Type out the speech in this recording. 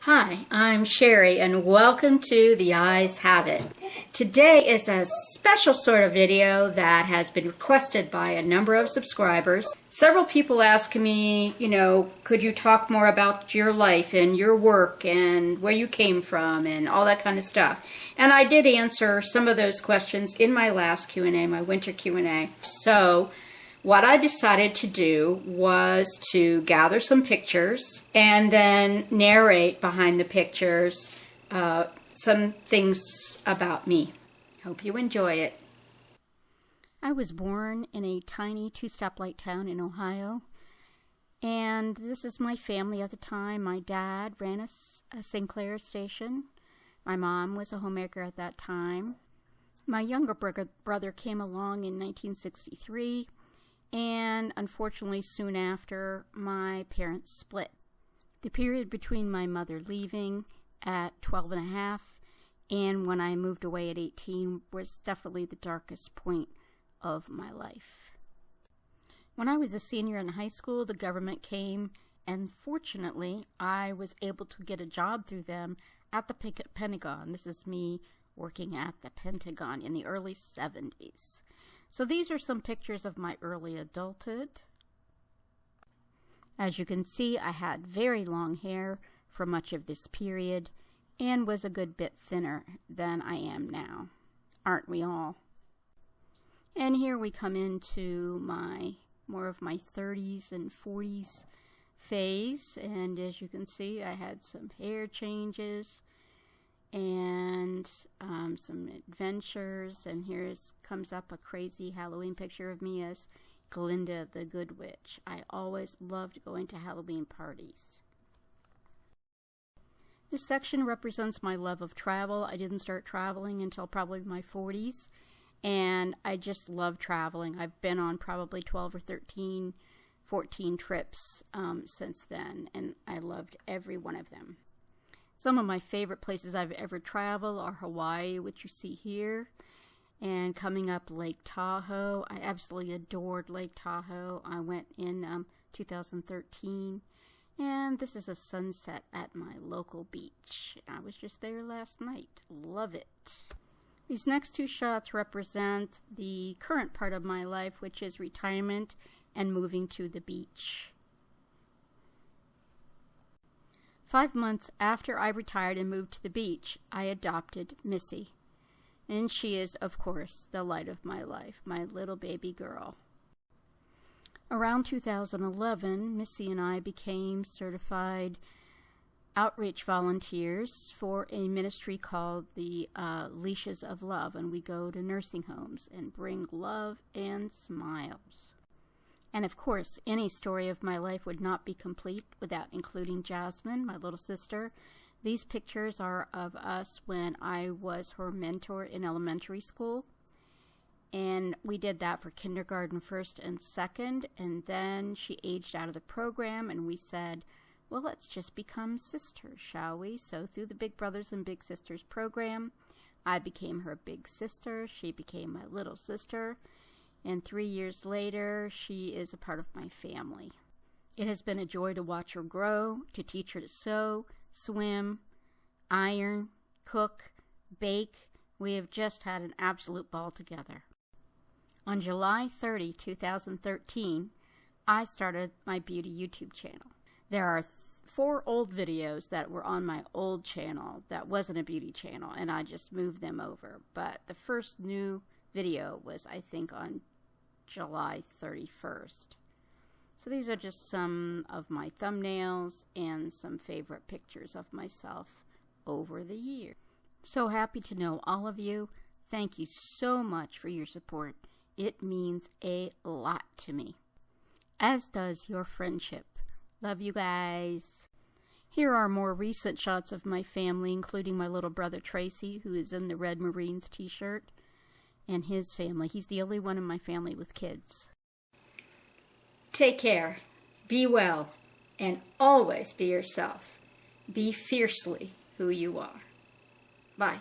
Hi, I'm Sherry and welcome to The Eyes Have It. Today is a special sort of video that has been requested by a number of subscribers. Several people ask me, could you talk more about your life and your work and where you came from and all that kind of stuff. And I did answer some of those questions in my last Q&A, my winter Q&A. So what I decided to do was to gather some pictures and then narrate behind the pictures some things about me. Hope you enjoy it. I was born in a tiny two-stoplight town in Ohio, and this is my family at the time. My dad ran a Sinclair station. My mom was a homemaker at that time. My younger brother came along in 1963. And unfortunately, soon after, my parents split. The period between my mother leaving at 12 and a half and when I moved away at 18 was definitely the darkest point of my life. When I was a senior in high school, the government came, and fortunately, I was able to get a job through them at the Pentagon. This is me working at the Pentagon in the early 70s. So these are some pictures of my early adulthood. As you can see, I had very long hair for much of this period and was a good bit thinner than I am now. Aren't we all? And here we come into more of my 30s and 40s phase. And as you can see, I had some hair changes and some adventures, and here comes up a crazy Halloween picture of me as Glinda the Good Witch. I always loved going to Halloween parties. This section represents my love of travel. I didn't start traveling until probably my 40s, and I just love traveling. I've been on probably 12 or 13, 14 trips since then, and I loved every one of them. Some of my favorite places I've ever traveled are Hawaii, which you see here, and coming up Lake Tahoe. I absolutely adored Lake Tahoe. I went in 2013, and this is a sunset at my local beach. I was just there last night. Love it. These next two shots represent the current part of my life, which is retirement and moving to the beach. 5 months after I retired and moved to the beach, I adopted Missy. And she is, of course, the light of my life, my little baby girl. Around 2011, Missy and I became certified outreach volunteers for a ministry called the Leashes of Love, and we go to nursing homes and bring love and smiles. And of course, any story of my life would not be complete without including Jasmine, my little sister. These pictures are of us when I was her mentor in elementary school. And we did that for kindergarten, first and second. And then she aged out of the program, and we said, well, let's just become sisters, shall we? So through the Big Brothers and Big Sisters program, I became her big sister. She became my little sister. And 3 years later, she is a part of my family. It has been a joy to watch her grow, to teach her to sew, swim, iron, cook, bake. We have just had an absolute ball together. On July 30, 2013, I started my beauty YouTube channel. There are 4 old videos that were on my old channel that wasn't a beauty channel, and I just moved them over. But the first new video was, I think, on July 31st. So these are just some of my thumbnails and some favorite pictures of myself over the year. So happy to know all of you. Thank you so much for your support. It means a lot to me, as does your friendship. Love you guys. Here are more recent shots of my family, including my little brother Tracy, who is in the Red Marines t-shirt, and his family. He's the only one in my family with kids. Take care, be well, and always be yourself. Be fiercely who you are. Bye.